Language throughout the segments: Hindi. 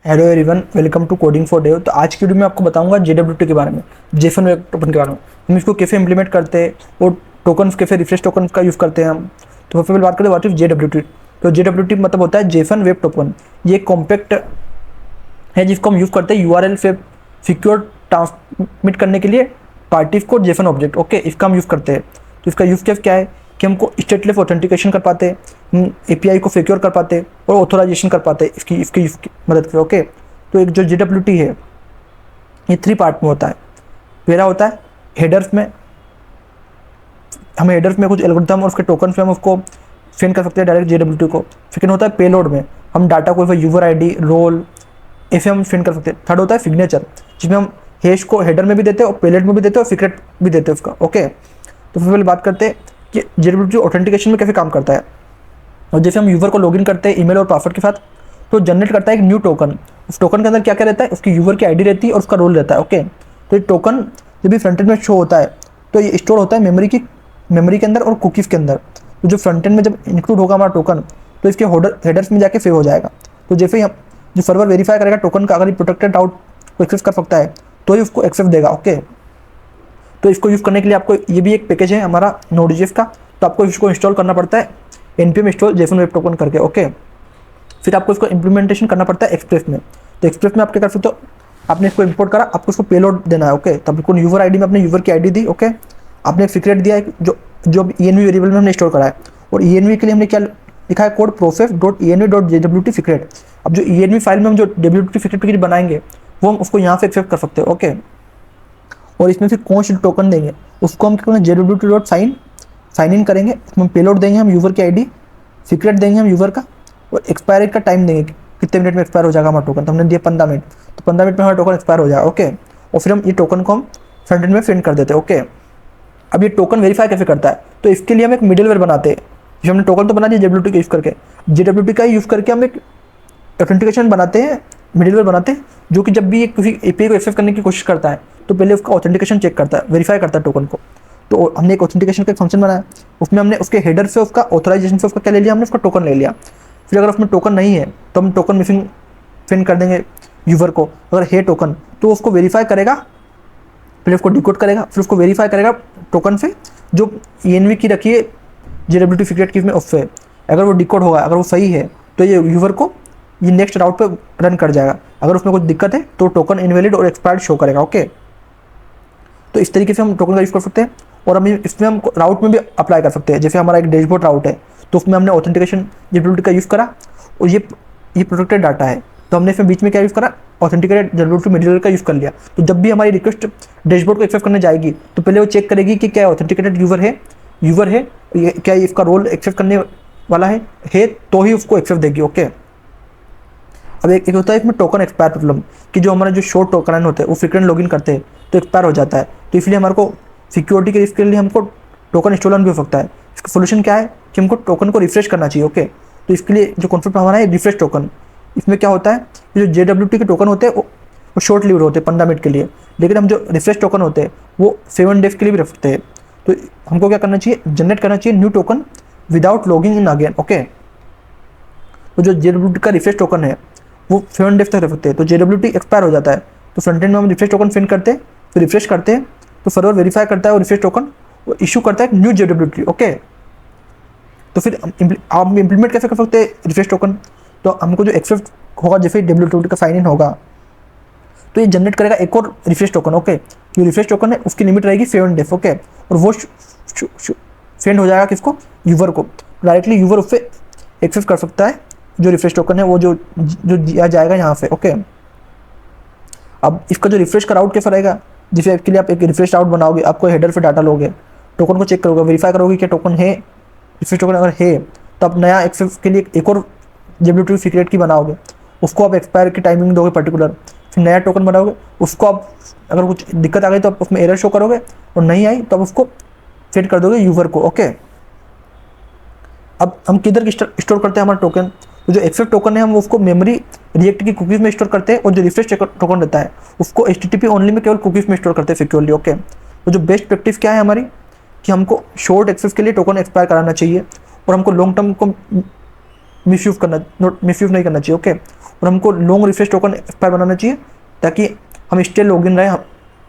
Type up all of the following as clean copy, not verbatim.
Hello everyone, welcome to coding for dev. तो आज की वीडियो में आपको बताऊंगा JWT के बारे में, जेसन वेब टोकन के बारे में। हम इसको कैसे इंप्लीमेंट करते हैं और टोकन्स कैसे रिफ्रेश टोकन का यूज़ करते हैं हम। तो सबसे पहले बात करते हैं व्हाट इज JWT। तो JWT मतलब होता है जेसन वेब टोकन। ये एक कॉम्पैक्ट है जिसको हम यूज़ करते हैं URL से सिक्योर ट्रांसमिट करने के लिए पार्टीज को जेसन ऑब्जेक्ट। ओके, इसका हम यूज़ करते हैं। तो इसका यूज़ केस क्या है कि हमको स्टेटलेस ऑथेंटिकेशन कर पाते हैं, हम API को सिक्योर कर पाते हैं और ऑथोराइजेशन कर पाते हैं इसकी मदद से। ओके, तो एक जो JWT है ये 3 पार्ट में होता है। पहला होता है हेडर्स में, हमें हेडर्स में कुछ एल्गोरिथम और उसके टोकन से हम उसको सेंड कर सकते हैं डायरेक्ट JWT को। सेकंड होता है पेलोड में, हम डाटा को यूज़र ID रोल ऐसे हम सेंड कर सकते हैं। थर्ड होता है सिग्नेचर, जिसमें हम हैश को हेडर में भी देते हैं और पेलोड में भी देते हैं और सीक्रेट भी देते हैं उसका। ओके, तो फिर पहले बात करते हैं कि JWT ऑथेंटिकेशन में कैसे काम करता है। और जैसे हम यूज़र को लॉगिन करते हैं ईमेल और पासवर्ड के साथ, तो जनरेट करता है एक न्यू टोकन। उस टोकन के अंदर क्या क्या रहता है, उसकी यूज़र की ID रहती है और उसका रोल रहता है। ओके, तो ये टोकन जब भी फ्रंट एंड में शो होता है तो ये स्टोर होता है मेमोरी के अंदर और कुकीज़ के अंदर। तो जो फ्रंट एंड में जब इंक्लूड होगा हमारा टोकन तो इसके हेडर्स में जाके सेव हो जाएगा। तो जैसे ही हम जो सर्वर वेरीफाई करेगा टोकन का, अगर ये प्रोटेक्टेड राउट को एक्सेस कर सकता है तो ही उसको एक्सेस देगा। ओके, तो इसको यूज़ करने के लिए आपको ये भी एक पैकेज है हमारा Node.js का, तो आपको इसको इंस्टॉल करना पड़ता है npm install Jason web token करके। ओके, फिर आपको इसको इम्प्लीमेंटेशन करना पड़ता है एक्सप्रेस में। तो एक्सप्रेस में आप क्या कर सकते हो, आपने इसको इंपोर्ट करा, आपको इसको पेलोड देना है। ओके, तब आपको यूज़र ID में अपने यूज़र की ID दी। ओके, आपने एक सीक्रेट दिया है जो env वेरिएबल में हमने स्टोर करा है, और env के लिए हमने क्या लिखा है कोड process.env.jwt सीक्रेट। अब जो env फाइल में हम जो WT सीक्रेट बनाएंगे वो हम उसको यहाँ से एक्सेप्ट कर सकते हैं। ओके, और इसमें फिर कौन सा टोकन देंगे उसको हम क्या करेंगे JWT.साइन इन करेंगे, उसमें पेलोड देंगे हम यूज़र की ID, सीक्रेट देंगे हम यूज़र का, और एक्सपायरी का टाइम देंगे कितने मिनट में एक्सपायर हो जाएगा हमारा टोकन। तो हमने दिया 15 मिनट, तो 15 मिनट में हमारा टोकन एक्सपायर हो जाएगा। ओके, और फिर हम ये टोकन को हम फ्रंट एंड में सेंड कर देते हैं। ओके, अब ये टोकन वेरीफाई कैसे करता है, तो इसके लिए हम एक मिडिलवेयर बनाते हैं। जो हमने टोकन तो बना दिया JWT का यूज़ करके, JWT का यूज़ करके हम एक ऑथेंटिकेशन बनाते हैं, मिडिलवेयर बनाते हैं, जो कि जब भी एक किसी API को एक्सेस करने की कोशिश करता है तो पहले उसका ऑथेंटिकेशन चेक करता है, वेरीफाई करता है टोकन को। तो हमने एक ऑथेंटिकेशन का एक फंक्शन बनाया, उसमें हमने उसके हेडर से उसका ऑथराइजेशन से उसका क्या ले लिया, हमने उसका टोकन ले लिया। फिर अगर उसमें टोकन नहीं है तो हम टोकन मिसिंग सेंड कर देंगे यूज़र को। अगर है टोकन तो उसको वेरीफाई करेगा, फिर उसको डिकोड करेगा, फिर उसको वेरीफाई करेगा टोकन से जो env की रखी है JWT सीक्रेट की में उससे। अगर वो डिकोड होगा, अगर वो सही है तो ये यूज़र को ये नेक्स्ट राउट पे रन कर जाएगा। अगर उसमें कुछ दिक्कत है तो टोकन इनवैलिड और एक्सपायर्ड शो करेगा। ओके, तो इस तरीके से हम टोकन का यूज़ कर सकते हैं। और हम इसमें हम राउट में भी अप्लाई कर सकते हैं। जैसे हमारा एक डैशबोर्ड राउट है तो उसमें हमने ऑथेंटिकेशन JWT का यूज़ करा, और ये प्रोटेक्टेड डाटा है तो हमने इसमें बीच में क्या यूज़ करा, ऑथेंटिकेटेड JWT मिडिलवेयर का यूज़ कर लिया। तो जब भी हमारी रिक्वेस्ट डैशबोर्ड को एक्सेस करने जाएगी तो पहले वो चेक करेगी कि क्या ऑथेंटिकेटेड यूज़र है क्या इसका रोल एक्सेस करने वाला है तो ही उसको एक्सेस देगी। ओके, अब एक होता है इसमें टोकन एक्सपायर प्रॉब्लम, कि जो हमारे जो शॉर्ट टोकन होते हैं वो फ्रीक्वेंट लॉगिन करते हैं तो एक्सपायर हो जाता है। तो इसलिए हमारे को सिक्योरिटी के रिस्क के लिए हमको टोकन स्टोलन भी हो सकता है। इसका सोल्यूशन क्या है कि हमको टोकन को रिफ्रेश करना चाहिए। ओके, तो इसके लिए जो कॉन्सेप्ट हमारा है रिफ्रेश टोकन। इसमें क्या होता है, जो JWT के टोकन होते हैं वो शॉर्ट लिव्ड होते हैं 15 मिनट के लिए, लेकिन हम जो रिफ्रेश टोकन होते हैं वो 7 डेज के लिए भी रख सकते हैं। तो हमको क्या करना चाहिए, जनरेट करना चाहिए new token without logging in again. Okay, तो जो JWT का रिफ्रेश टोकन है वो 7 डेज तक रख सकते हैं। तो JWT एक्सपायर हो जाता है तो फ्रंट एंड में हम रिफ्रेश टोकन सेंड करते हैं, फिर रिफ्रेश करते हैं तो सर्वर वेरीफाई करता है और रिफ्रेश टोकन वो इशू करता है न्यू JWT। ओके, तो फिर आप इम्प्लीमेंट कैसे कर सकते हैं रिफ्रेश टोकन, तो हमको जो एक्सेस होगा जैसे WT का साइन इन होगा तो ये जनरेट करेगा एक और रिफ्रेश टोकन। ओके, जो रिफ्रेश टोकन है उसकी लिमिट रहेगी 7 डेज। ओके, और वो सेंड हो जाएगा किसको, यूज़र को। डायरेक्टली यूज़र उससे एक्सेस कर सकता है जो रिफ्रेश टोकन है वो जो दिया जाएगा यहाँ से। ओके, अब इसका जो रिफ्रेश का राउट कैसा रहेगा, जैसे इसके लिए आप एक रिफ्रेश राउट बनाओगे, आपको हेडर से डाटा लोगे, टोकन को चेक करोगे, वेरीफाई करोगे कि टोकन है, रिफ्रेश टोकन अगर है तो आप नया एक्सेस के लिए एक और JWT सीक्रेट की बनाओगे, उसको आप एक्सपायर की टाइमिंग दोगे पर्टिकुलर, फिर नया टोकन बनाओगे, उसको आप अगर कुछ दिक्कत आ गई तो आप उसमें एरर शो करोगे, और नहीं आई तो आप उसको सेट कर दोगे यूज़र को। ओके, अब हम किधर स्टोर करते हैं हमारा टोकन, तो जो एक्सेस टोकन है हम उसको मेमोरी रिएक्ट की कुकीज़ में स्टोर करते हैं, और जो रिफ्रेश टोकन रहता है उसको HTTP ओनली में केवल कुकीज़ में स्टोर करते हैं सिक्योरली। ओके, तो जो बेस्ट प्रैक्टिस क्या है हमारी कि हमको शॉर्ट एक्सेस के लिए टोकन एक्सपायर कराना चाहिए, और हमको लॉन्ग टर्म को मिसयूज़ नहीं करना चाहिए। ओके, और और हमको लॉन्ग रिफ्रेश टोकन एक्सपायर बनाना चाहिए ताकि हम स्टे लॉगिन रहे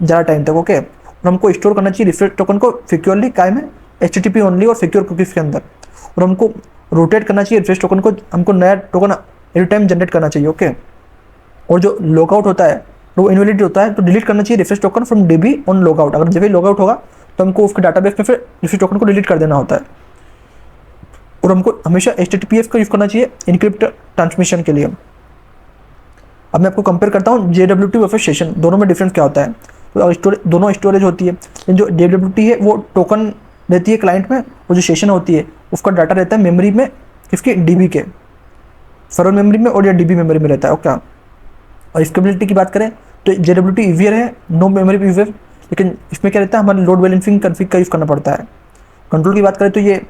ज़्यादा टाइम तक। ओके, और हमको स्टोर करना चाहिए रिफ्रेश टोकन को सिक्योरली काय में, HTTP ओनली और सिक्योर कुकीज़ के अंदर। और हमको रोटेट करना चाहिए रिफ्रेश टोकन को, हमको नया टोकन एवरी टाइम जनरेट करना चाहिए। ओके, और जो लॉगआउट होता है वो इनवैलिड होता है तो डिलीट करना चाहिए refresh token from DB on logout. अगर जब भी लॉगआउट होगा तो हमको उसके डाटाबेस में फिर रिफ्रेश टोकन को डिलीट कर देना होता है। और हमको हमेशा HTTPS का यूज़ करना चाहिए इनक्रिप्ट ट्रांसमिशन के लिए। अब मैं आपको कंपेयर करता हूँ JWT वर्सेस सेशन, दोनों में डिफरेंस क्या होता है। तो दोनों स्टोरेज होती है, लेकिन जो JWT है वो टोकन रहती है क्लाइंट में, और जो सेशन होती है उसका डाटा रहता है मेमोरी में, किसकी, DB के सर्वर मेमोरी में, और या DB मेमोरी में रहता है। ओके, और स्केलेबिलिटी की बात करें तो JWT ईजियर है, नो मेमोरी ईजियर, लेकिन इसमें क्या रहता है, हमारे लोड बैलेंसिंग कॉन्फ़िग का यूज़ करना पड़ता है। कंट्रोल की बात करें तो ये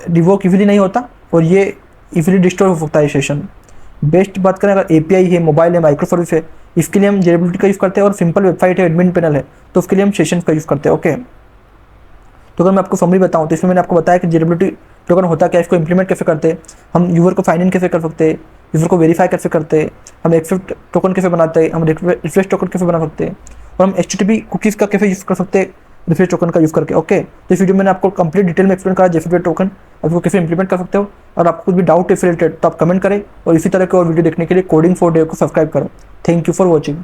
रिवोक इजीली नहीं होता और ये इजीली डिस्ट्रॉय हो सकता है सेशन। बेस्ट बात करें अगर API है, मोबाइल है, माइक्रो सर्विस है, इसके लिए हम JWT का यूज़ करते हैं। और सिंपल वेबसाइट है, एडमिन पैनल है, तो उसके लिए हम सेशन का यूज़ करते हैं। ओके, तो अगर मैं आपको समरी बताऊँ तो इसमें मैंने आपको बताया कि JWT टोकन होता क्या है, इसको इंप्लीमेंट कैसे करते हैं, हम यूज़र को फाइन इन कैसे कर सकते हैं, यूज़र को वेरीफाई कैसे करते हैं, हम एक्सेप्ट टोकन कैसे बनाते हैं, हम रिफ्रेश टोकन कैसे बना सकते हैं, और हम HTTP कुकीज़ का कैसे यूज़ कर सकते हैं रिफ्रेश टोकन का यूज़ करके। ओके, तो इस वीडियो में मैंने आपको कंप्लीट डिटेल में एक्सप्लेन करा JFrog टोकन, आपको कैसे इंप्लीमेंट कर सकते हो। और आपको कुछ भी डाउट है रिलेटेड तो आप कमेंट करें, और इसी तरह के और वीडियो देखने के लिए कोडिंग फॉर डेव को सब्सक्राइब करो। Thank you for watching.